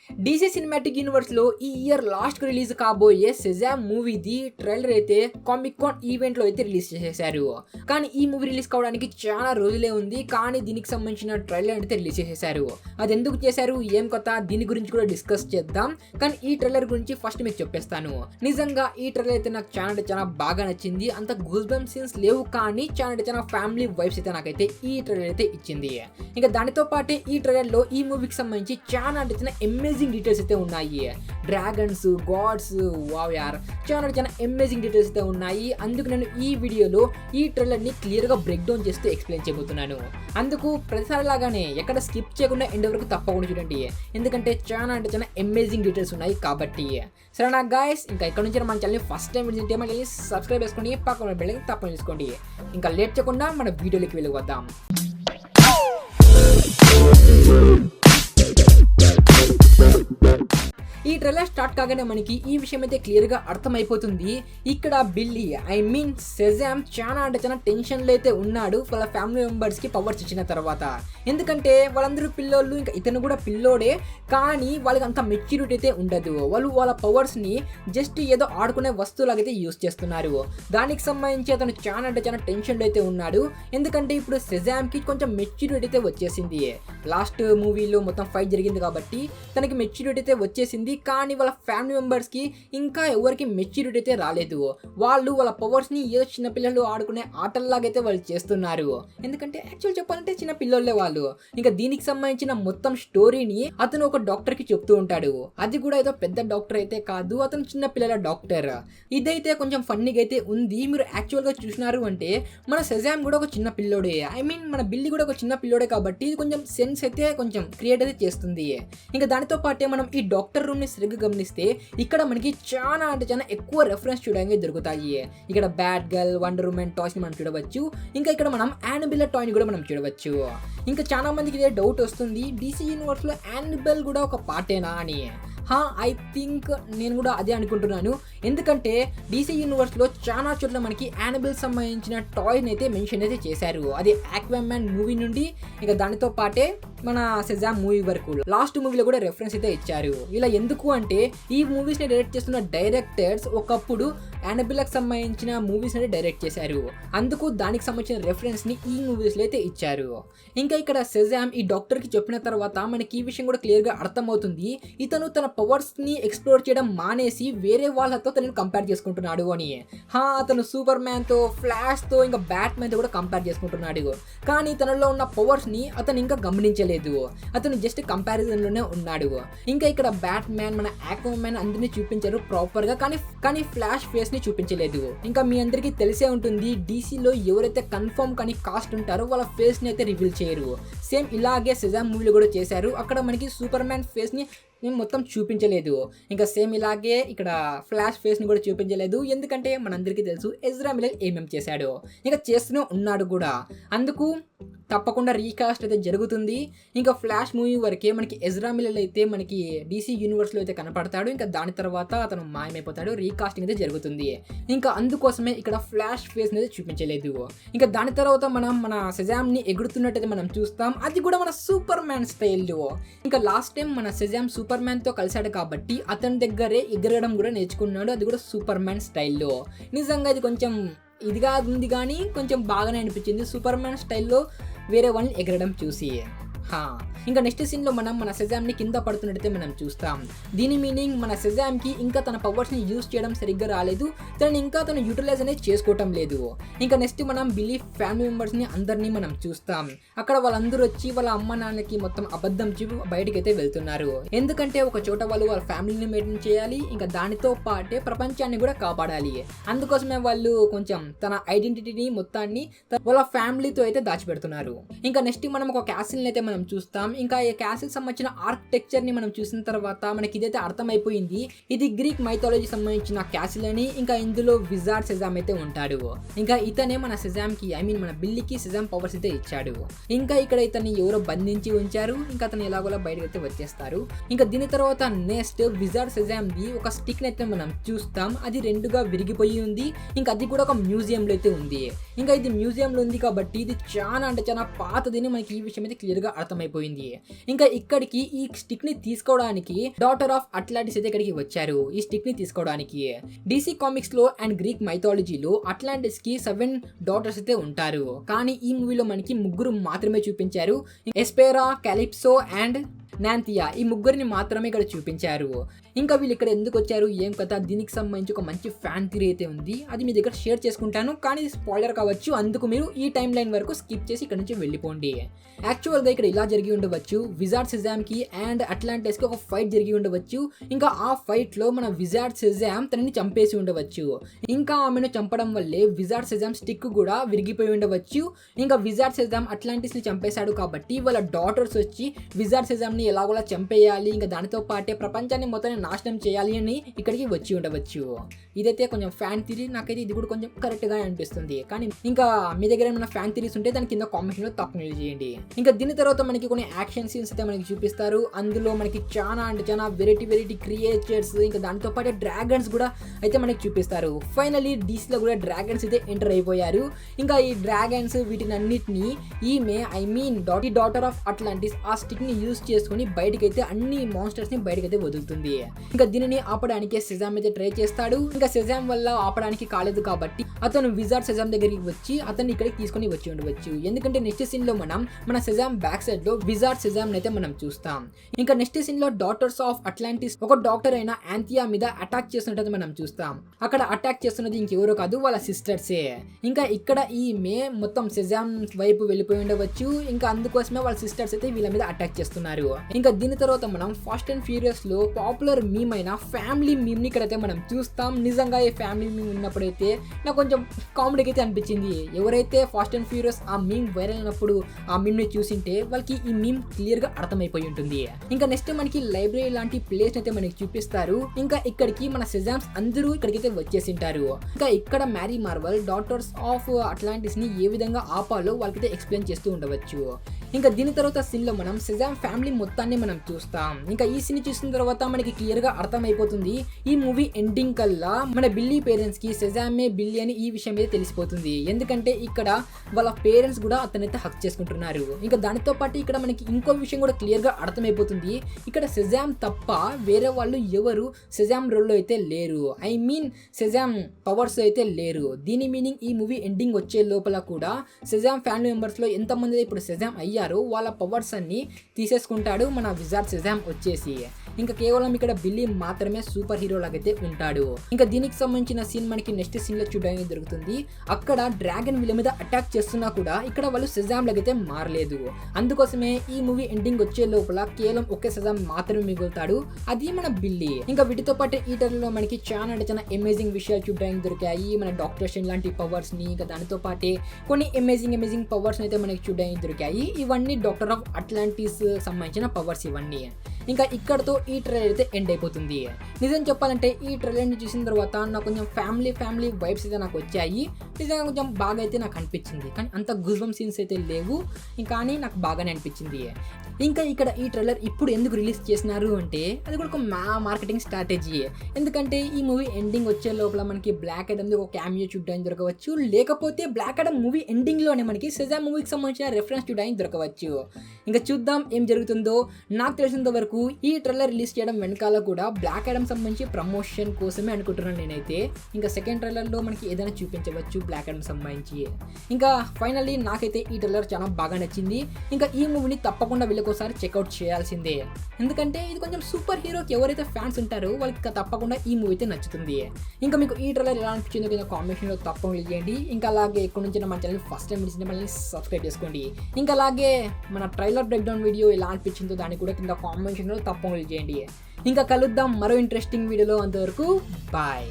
DC cinematic universe లో ఈ year last release కాబోయే సెజామ్ మూవీది ట్రైలర్ అయితే కామిక్ కాన్ ఈవెంట్ లో అయితే రిలీజ్ చేసేసారు. కానీ ఈ మూవీ రిలీజ్ కావడానికి చాలా రోజులే ఉంది, కానీ దీనికి సంబంధించిన ట్రైలర్ అయితే రిలీజ్ చేసేసారు. అది ఎందుకు చేశారు, ఏం కొత్త, దీని గురించి కూడా డిస్కస్ చేద్దాం. కానీ ఈ ట్రైలర్ గురించి ఫస్ట్ మీకు చెప్పేస్తాను. నిజంగా ఈ ట్రైలర్ అయితే నాకు చాలా బాగా నచ్చింది. అంత గూస్ బంప్ సీన్స్ లేవు, కానీ చాలా ఫ్యామిలీ వైబ్స్ అయితే నాకైతే ఈ ట్రైలర్ అయితే ఇచ్చింది. ఇంకా దానితో పాటే ఈ ట్రైలర్ లో ఈ మూవీకి సంబంధించి చాలా అమేజింగ్ డీటెయిల్స్ అయితే ఉన్నాయి. డ్రాగన్స్, గాడ్స్, వావ్ యార్, చాలా అమేజింగ్ డీటెయిల్స్ అయితే ఉన్నాయి. అందుకు నేను ఈ వీడియోలో ఈ ట్రైలర్ ని క్లియర్ గా బ్రేక్ డౌన్ చేస్తూ ఎక్స్ప్లెయిన్ చేయబోతున్నాను. అందుకు ప్రతిసారి లాగానే ఎక్కడ స్కిప్ చేయకుండా ఎండ్ వరకు తప్పకుండా చూడండి, ఎందుకంటే చాలా అమేజింగ్ డీటెయిల్స్ ఉన్నాయి కాబట్టి. సరేనా గైస్, ఇంకా ఇక్కడ నుంచి మన ఛానల్ ఫస్ట్ టైం విజిట్ చేయండి, మన ఛానల్ సబ్స్క్రైబ్ చేసుకోండి, పక్కన బెల్ ఐకాన్ తప్పకుండా చేసుకోండి. ఇంకా లేట్ చేయకుండా మన వీడియోలోకి వెళ్ళిపోదాం. ఈ ట్రైలర్ స్టార్ట్ కాగానే మనకి ఈ విషయం అయితే క్లియర్ గా అర్థమైపోతుంది. ఇక్కడ బిల్లీ సెజామ్ చాలా టెన్షన్లో అయితే ఉన్నాడు వాళ్ళ ఫ్యామిలీ మెంబర్స్ కి పవర్స్ ఇచ్చిన తర్వాత. ఎందుకంటే వాళ్ళందరూ పిల్లోళ్ళు, ఇంకా ఇతను కూడా పిల్లోడే, కానీ వాళ్ళకి అంత మెచ్యూరిటీ అయితే ఉండదు. వాళ్ళు వాళ్ళ పవర్స్ ని జస్ట్ ఏదో ఆడుకునే వస్తువులాగైతే యూజ్ చేస్తున్నారు. దానికి సంబంధించి అతను చాలా టెన్షన్లో అయితే ఉన్నాడు. ఎందుకంటే ఇప్పుడు సెజామ్ కి కొంచెం మెచ్యూరిటీ అయితే వచ్చేసింది. లాస్ట్ మూవీలో మొత్తం ఫైట్ జరిగింది కాబట్టి తనకి మెచ్యూరిటీ అయితే వచ్చేసింది, కానీ వాళ్ళ ఫ్యామిలీ మెంబర్స్ కి ఇంకా ఎవరికి మెచ్యూరిటీ అయితే రాలేదు. వాళ్ళు వాళ్ళ పవర్స్ ని ఏదో చిన్నపిల్లలు ఆడుకునే ఆటల్లాగైతే వాళ్ళు చేస్తున్నారు. ఎందుకంటే యాక్చువల్ చెప్పాలంటే చిన్న పిల్లలే వాళ్ళు. ఇంకా దీనికి సంబంధించిన మొత్తం స్టోరీని అతను ఒక డాక్టర్ కి చెప్తూ ఉంటాడు. అది కూడా ఏదో పెద్ద డాక్టర్ అయితే కాదు, అతను చిన్న పిల్లల డాక్టర్. ఇదైతే కొంచెం ఫన్నీగా అయితే ఉంది. మీరు యాక్చువల్ గా చూసినారు అంటే మన సెజామ్ కూడా ఒక చిన్న పిల్లోడే, మన బిల్లీ కూడా ఒక చిన్న పిల్లోడే, కాబట్టి ఇది కొంచెం సెన్స్ అయితే కొంచెం క్రియేట్ అయితే చేస్తుంది. ఇంకా దానితో పాటే మనం ఈ డాక్టర్ రూమ్ ని సరిగ్గా గమనిస్తే ఇక్కడ మనకి చాలా ఎక్కువ రెఫరెన్స్ చూడడానికి దొరుకుతాయి. ఇక్కడ bat girl, wonder women toys ని మనం చూడవచ్చు. ఇంకా ఇక్కడ మనం యానబెల్ టాయ్ ని కూడా మనం చూడవచ్చు. ఇంకా చాలా మందికి ఇదే డౌట్ వస్తుంది, డీసీ యూనివర్స్ లో యానబెల్ కూడా ఒక పార్టేనా అని. ఐ థింక్ నేను కూడా అదే అనుకుంటున్నాను. ఎందుకంటే డీసీ యూనివర్స్లో చాలా చోట్ల మనకి యానబెల్ సంబంధించిన టాయ్ని అయితే మెన్షన్ అయితే చేశారు. అది ఆక్వామ్యాన్ మూవీ నుండి ఇక దానితో పాటే మన సెజామ్ మూవీ వరకు లాస్ట్ మూవీలో కూడా రెఫరెన్స్ అయితే ఇచ్చారు. ఇలా ఎందుకు అంటే ఈ మూవీస్ని డైరెక్ట్ చేస్తున్న డైరెక్టర్స్ ఒకప్పుడు యానబెల్కి సంబంధించిన మూవీస్ని డైరెక్ట్ చేశారు. అందుకు దానికి సంబంధించిన రెఫరెన్స్ని ఈ మూవీస్లో అయితే ఇచ్చారు. ఇంకా ఇక్కడ సెజామ్ ఈ డాక్టర్కి చెప్పిన తర్వాత మనకి ఈ విషయం కూడా క్లియర్గా అర్థమవుతుంది. ఇతను తన పవర్స్ ని ఎక్స్ప్లోర్ చేయడం మానేసి వేరే వాళ్ళతో తనని కంపేర్ చేసుకుంటున్నాడు అని. అతను సూపర్ మ్యాన్ తో, ఫ్లాష్ తో, ఇంకా బ్యాట్ మ్యాన్ తో కూడా కంపేర్ చేసుకుంటున్నాడు. కానీ తనలో ఉన్న పవర్స్ ని అతను ఇంకా గమనించలేదు. అతను జస్ట్ కంపారిజన్ లోనే ఉన్నాడు. ఇంకా ఇక్కడ బ్యాట్ మ్యాన్, మన ఆక్వామ్యాన్ అందరినీ చూపించారు ప్రాపర్ గా, కానీ ఫ్లాష్ ఫేస్ ని చూపించలేదు. ఇంకా మీ అందరికీ తెలిసే ఉంటుంది, డీసీలో ఎవరైతే కన్ఫర్మ్ కానీ కాస్ట్ ఉంటారో వాళ్ళ ఫేస్ ని అయితే రివీల్ చేయరు. సేమ్ ఇలాగే సెజామ్ మూవీలో కూడా చేశారు. అక్కడ మనకి సూపర్ మ్యాన్ ఫేస్ ని మొత్తం చూపించలేదు. ఇంకా సేమ్ ఇలాగే ఇక్కడ ఫ్లాష్ ఫేస్ ని కూడా చూపించలేదు. ఎందుకంటే మనందరికీ తెలుసు ఎజ్రా మిల్లర్ ఏమేమి చేశాడో, ఇంకా చేస్తూనే ఉన్నాడు కూడా. అందుకు తప్పకుండా రీకాస్ట్ అయితే జరుగుతుంది. ఇంకా ఫ్లాష్ మూవీ వరకే మనకి ఎజ్రా మిల్లర్ అయితే మనకి డీసీ యూనివర్స్లో అయితే కనపడతాడు. ఇంకా దాని తర్వాత అతను మాయమైపోతాడు, రీకాస్టింగ్ అయితే జరుగుతుంది. ఇంకా అందుకోసమే ఇక్కడ ఫ్లాష్ ఫేస్ అయితే చూపించలేదు. ఇంకా దాని తర్వాత మన సెజామ్ ని ఎగురుతున్నట్టయితే మనం చూస్తాం. అది కూడా మన సూపర్ మ్యాన్ స్టైల్లో. ఇంకా లాస్ట్ టైం మన సెజామ్ సూపర్ మ్యాన్ తో కలిసాడు కాబట్టి అతని దగ్గరే ఎగరడం కూడా నేర్చుకున్నాడు. అది కూడా సూపర్ మ్యాన్ స్టైల్లో. నిజంగా ఇది కొంచెం ఇదిగా ఉంది, కానీ కొంచెం బాగానే అనిపించింది సూపర్ మ్యాన్ స్టైల్లో వేరే వాళ్ళని ఎగరడం చూసి. ఇంకా నెక్స్ట్ సీన్ లో మన సెజామ్ ని కింద పడుతున్నట్టయితే మనం చూస్తాం. దీని మీనింగ్ మన సెజామ్ కి ఇంకా తన పవర్స్ ని యూజ్ చేయడం సరిగ్గా రాలేదు, తను యూటిలైజ్ అనేది చేసుకోవటం లేదు. ఇంకా నెక్స్ట్ మనం బిలీఫ్ ఫ్యామిలీ మెంబర్స్ ని అందరినీ మనం చూస్తాం. అక్కడ వాళ్ళందరూ వచ్చి వాళ్ళ అమ్మ నాన్నకి మొత్తం అబద్ధం చెప్పి బయటకి అయితే వెళ్తున్నారు. ఎందుకంటే ఒక చోట వాళ్ళు వాళ్ళ ఫ్యామిలీని మెయింటైన్ చేయాలి, ఇంకా దానితో పాటే ప్రపంచాన్ని కూడా కాపాడాలి. అందుకోసమే వాళ్ళు కొంచెం తన ఐడెంటిటీని మొత్తాన్ని వాళ్ళ ఫ్యామిలీతో అయితే దాచిపెడుతున్నారు. ఇంకా నెక్స్ట్ మనం ఒక క్యాసిల్ అయితే మనం చూస్తాం. ఇంకా ఈ క్యాసిల్ సంబంధించిన ఆర్కిటెక్చర్ ని మనం చూసిన తర్వాత మనకి ఇదైతే అర్థమైపోయింది, ఇది గ్రీక్ మైథాలజీ సంబంధించిన క్యాసిల్ అని. ఇంకా ఇందులో విజార్డ్ సెజామ్ అయితే ఉంటాడు. ఇంకా ఇతనే మన సెజామ్ కి మన బిల్లీకి సెజామ్ పవర్స్ అయితే ఇచ్చాడు. ఇంకా ఇక్కడ ఇతన్ని ఎవరో బంధించి ఉంచారు. ఇంకా అతను ఎలాగోలా బయటకు అయితే వచ్చేస్తారు. ఇంకా దీని తర్వాత నెక్స్ట్ విజార్డ్ సెజామ్ ది ఒక స్టిక్ అయితే మనం చూస్తాం. అది రెండుగా విరిగిపోయి ఉంది. ఇంకా అది కూడా ఒక మ్యూజియం లో అయితే ఉంది. ఇంకా ఇది మ్యూజియం లో ఉంది కాబట్టి ఇది చాలా పాతదని మనకి ఈ విషయం అయితే క్లియర్ గా అర్థమైపోయింది. ఇంకా ఇక్కడికి ఈ స్టిక్ ని తీసుకోవడానికి డాటర్ ఆఫ్ అట్లాంటిస్ అయితే ఇక్కడికి వచ్చారు ఈ స్టిక్ ని తీసుకోవడానికి. DC కామిక్స్ లో అండ్ గ్రీక్ మైథాలజీలో అట్లాంటిస్ కి 7 డాటర్స్ అయితే ఉంటారు. కానీ ఈ మూవీలో మనకి ముగ్గురు మాత్రమే చూపించారు. ఎస్పెరా, కాలిప్సో అండ్ నాంతియా ఈ ముగ్గురిని మాత్రమే ఇక్కడ చూపించారు. ఇంకా వీళ్ళు ఇక్కడ ఎందుకు వచ్చారు, ఏం కథ, దీనికి సంబంధించి ఒక మంచి ఫ్యాన్ థియరీ అయితే ఉంది. అది మీ దగ్గర షేర్ చేసుకుంటాను, కానీ స్పాయిలర్ కావచ్చు, అందుకు మీరు ఈ టైం లైన్ వరకు స్కిప్ చేసి ఇక్కడ నుంచి వెళ్ళిపోండి. యాక్చువల్గా ఇక్కడ ఇలా జరిగి ఉండవచ్చు, విజార్డ్ సెజామ్ కి అండ్ అట్లాంటిస్ కి ఒక ఫైట్ జరిగి ఉండవచ్చు. ఇంకా ఆ ఫైట్ లో మన విజార్డ్ సెజామ్ తనని చంపేసి ఉండవచ్చు. ఇంకా ఆమెను చంపడం వల్లే విజార్డ్ సెజామ్ స్టిక్ కూడా విరిగిపోయి ఉండవచ్చు. ఇంకా విజార్డ్ సెజామ్ అట్లాంటిస్ ని చంపేశాడు కాబట్టి వాళ్ళ డాటర్స్ వచ్చి విజార్డ్ సెజామ్ ని ఎలాగోలా చంపేయాలి, ఇంకా దానితో పాటే ప్రపంచాన్ని మొత్తాన్ని నాశనం చేయాలి అని ఇక్కడికి వచ్చి ఉండవచ్చు. ఇదైతే కొంచెం ఫ్యాన్ థియరీ, నాకైతే ఇది కూడా కొంచెం కరెక్ట్ గా అనిపిస్తుంది. కానీ ఇంకా మీ దగ్గర ఏమైనా ఫ్యాన్ థియరీస్ ఉంటే దాని కింద కామెంట్ లో తప్పకుండా చేయండి. ఇంకా దీని తర్వాత మనకి కొన్ని యాక్షన్ సీన్స్ అయితే మనకి చూపిస్తారు. అందులో మనకి చాలా అంటే చాలా వెరైటీ క్రియేచర్స్, ఇంకా దానితో పాటు డ్రాగన్స్ కూడా అయితే మనకి చూపిస్తారు. ఫైనలీ డీసీ లో కూడా డ్రాగన్స్ అయితే ఎంటర్ అయిపోయారు. ఇంకా ఈ డ్రాగన్స్ వీటిని అన్నిటిని ఈమె డాటర్ ఆఫ్ అట్లాంటిస్ ఆ స్టిక్ ని యూజ్ చేసుకుని బయటకైతే అన్ని మాన్స్టర్స్ ని బయటకైతే వదులుతుంది. ఇంకా దీనిని ఆపడానికి సెజామ్ అయితే ట్రై చేస్తాడు. ఇంకా సెజామ్ వల్ల ఆపడానికి కాలేదు కాబట్టి అతను విజార్డ్ సెజామ్ దగ్గరికి వచ్చి అతన్ని ఇక్కడికి తీసుకొని వచ్చి ఉండవచ్చు. ఎందుకంటే నెక్స్ట్ సీన్ లో మన సెజామ్ బ్యాక్ సైడ్ లో విజార్డ్ సెజామ్ అయితే మనం చూస్తాం. ఇంకా నెక్స్ట్ సీన్ లో డాటర్స్ ఆఫ్ అట్లాంటిస్ ఒక డాక్టర్ అయిన యాంతియా మీద అటాక్ చేస్తున్నట్టు మనం చూస్తాం. అక్కడ అటాక్ చేస్తున్నది ఇంకెవరో కాదు, వాళ్ళ సిస్టర్సే. ఇంకా ఇక్కడ ఈమె మొత్తం సెజామ్ వైపు వెళ్ళిపోయి ఉండవచ్చు. ఇంకా అందుకోసమే వాళ్ళ సిస్టర్స్ అయితే వీళ్ళ మీద అటాక్ చేస్తున్నారు. ఇంకా దీని తర్వాత మనం ఫాస్ట్ అండ్ ఫ్యూరియస్ లో పాపులర్ మీమ్ అయిన ఫ్యామిలీ మీమ్ ని ఇక్కడైతే మనం చూస్తాం. నిజంగా ఈ ఫ్యామిలీ మీమ్ ఉన్నప్పుడైతే నాకు కొంచెం కామెడీకి అయితే అనిపించింది. ఎవరైతే ఫాస్ట్ అండ్ ఫ్యూరియస్ ఆ మీమ్ వైరల్ అయినప్పుడు ఆ మీమ్ ని చూసింటే వాళ్ళకి ఈ మీమ్ క్లియర్ గా అర్థమైపోయి ఉంటుంది. ఇంకా నెక్స్ట్ మనకి లైబ్రరీ లాంటి ప్లేస్ అయితే మనకి చూపిస్తారు. ఇంకా ఇక్కడికి మన సెజామ్స్ అందరూ ఇక్కడికైతే వచ్చేసింటారు. ఇంకా ఇక్కడ marry Marvel daughters of Atlantis ని ఏ విధంగా ఆపాలో వాళ్ళకైతే ఎక్స్ప్లెయిన్ చేస్తూ ఉండవచ్చు. ఇంకా దీని తర్వాత సీన్ లో మనం సెజామ్ ఫ్యామిలీ మొత్తాన్ని మనం చూస్తాం. ఇంకా ఈ సీన్ చూసిన తర్వాత మనకి క్లియర్ గా అర్థమైపోతుంది ఈ మూవీ ఎండింగ్ కల్లా మన బిల్లీ పేరెంట్స్ కి సెజామే బిల్లీ అని ఈ విషయం మీద తెలిసిపోతుంది. ఎందుకంటే ఇక్కడ వాళ్ళ పేరెంట్స్ కూడా అతనైతే హక్ చేసుకుంటున్నారు. ఇంకా దానితో పాటు ఇక్కడ మనకి ఇంకో విషయం కూడా క్లియర్ గా అర్థమైపోతుంది. ఇక్కడ సెజామ్ తప్ప వేరే వాళ్ళు ఎవరు సెజామ్ రోల్ లో అయితే లేరు. సెజామ్ పవర్స్ అయితే లేరు. దీని మీనింగ్ ఈ మూవీ ఎండింగ్ వచ్చే లోపల కూడా సెజామ్ ఫ్యామిలీ మెంబర్స్ లో ఎంతమంది ఇప్పుడు సెజామ్ అయ్యారో వాళ్ళ పవర్స్ అన్ని తీసేసుకుంటాడు మన విజార్డ్ సెజామ్ వచ్చేసి. ఇంకా కేవలం ఇక్కడ బిల్లీ మాత్రమే సూపర్ హీరో లాగైతే ఉంటాడు. ఇంకా దీనికి సంబంధించిన సీన్ మనకి నెక్స్ట్ సీన్ లో చూడడానికి దొరుకుతుంది. అక్కడ డ్రాగన్ వీళ్ళ మీద అటాక్ చేస్తున్నా కూడా ఇక్కడ వాళ్ళు సెజామ్ లాగైతే మారలేదు. అందుకోసమే ఈ మూవీ ఎండింగ్ వచ్చే లోపల కేవలం ఒకే సెజామ్ మాత్రమే మిగులుతాడు, అది మన బిల్లీ. ఇంకా వీటితో పాటు ఈ టైంలో లో మనకి చాలా అంటే చాలా అమేజింగ్ విషయాలు చూడడానికి దొరికాయి. మన డాక్టర్ స్ట్రేంజ్ లాంటి పవర్స్ ని, ఇంకా దానితో పాటే కొన్ని అమేజింగ్ పవర్స్ అయితే మనకి చూడడానికి దొరికాయి. ఇవన్నీ డాక్టర్ ఆఫ్ అట్లాంటిస్ సంబంధించిన పవర్స్ ఇవన్నీ. ఇంకా ఇక్కడతో ఈ ట్రైలర్ అయితే ఎండ్ అయిపోతుంది. నిజం చెప్పాలంటే ఈ ట్రైలర్ని చూసిన తర్వాత నాకు కొంచెం ఫ్యామిలీ వైబ్స్ అయితే నాకు వచ్చాయి. నిజంగా కొంచెం బాగా అయితే నాకు అనిపించింది. కానీ అంత గుజ్బమ్ సీన్స్ అయితే లేవు, కానీ నాకు బాగానే అనిపించింది. ఇంకా ఇక్కడ ఈ ట్రైలర్ ఇప్పుడు ఎందుకు రిలీజ్ చేసినారు అంటే అది కూడా ఒక మార్కెటింగ్ స్ట్రాటజీ. ఎందుకంటే ఈ మూవీ ఎండింగ్ వచ్చే లోపల మనకి బ్లాక్ అడమ్ ఒక క్యామియో చూడడానికి దొరకవచ్చు, లేకపోతే బ్లాక్ అడమ్ మూవీ ఎండింగ్లోనే మనకి సెజామ్ మూవీకి సంబంధించిన రెఫరెన్స్ చూడడానికి దొరకవచ్చు. ఇంకా చూద్దాం ఏం జరుగుతుందో. నాకు తెలిసినంత వరకు ఈ ట్రైలర్ రిలీజ్ చేయడం వెనకాల కూడా బ్లాక్ అడమ్ సంబంధించి ప్రమోషన్ కోసమే అనుకుంటున్నాను నేనైతే. ఇంకా సెకండ్ ట్రైలర్లో మనకి ఏదైనా చూపించవచ్చు బ్లాక్ అడమ్ సంబంధించి. ఇంకా ఫైనల్లీ నాకైతే ఈ ట్రైలర్ చాలా బాగా నచ్చింది. ఇంకా ఈ మూవీని తప్పకుండా వీళ్ళకోసారి చెక్అవుట్ చేయాల్సిందే. ఎందుకంటే ఇది కొంచెం సూపర్ హీరోకి ఎవరైతే ఫ్యాన్స్ ఉంటారో వాళ్ళకి తప్పకుండా ఈ మూవీ అయితే నచ్చుతుంది. ఇంకా మీకు ఈ ట్రైలర్ ఎలా అనిపించిందో కింద కామెంట్లో తప్పకుండా చేయండి. ఇంకా అలాగే ఇక్కడ నుంచి మన ఛానల్ ఫస్ట్ టైం విడిచిన మళ్ళీ సబ్స్క్రైబ్ చేసుకోండి. ఇంకా అలాగే మన ట్రైలర్ బ్రేక్డౌన్ వీడియో ఎలా అనిపించిందో దాన్ని కూడా కింద కామెంట్లో తప్పకుండా చేయండి. ఇంకా కలుద్దాం మరో ఇంట్రెస్టింగ్ వీడియోలో. అంతవరకు బాయ్.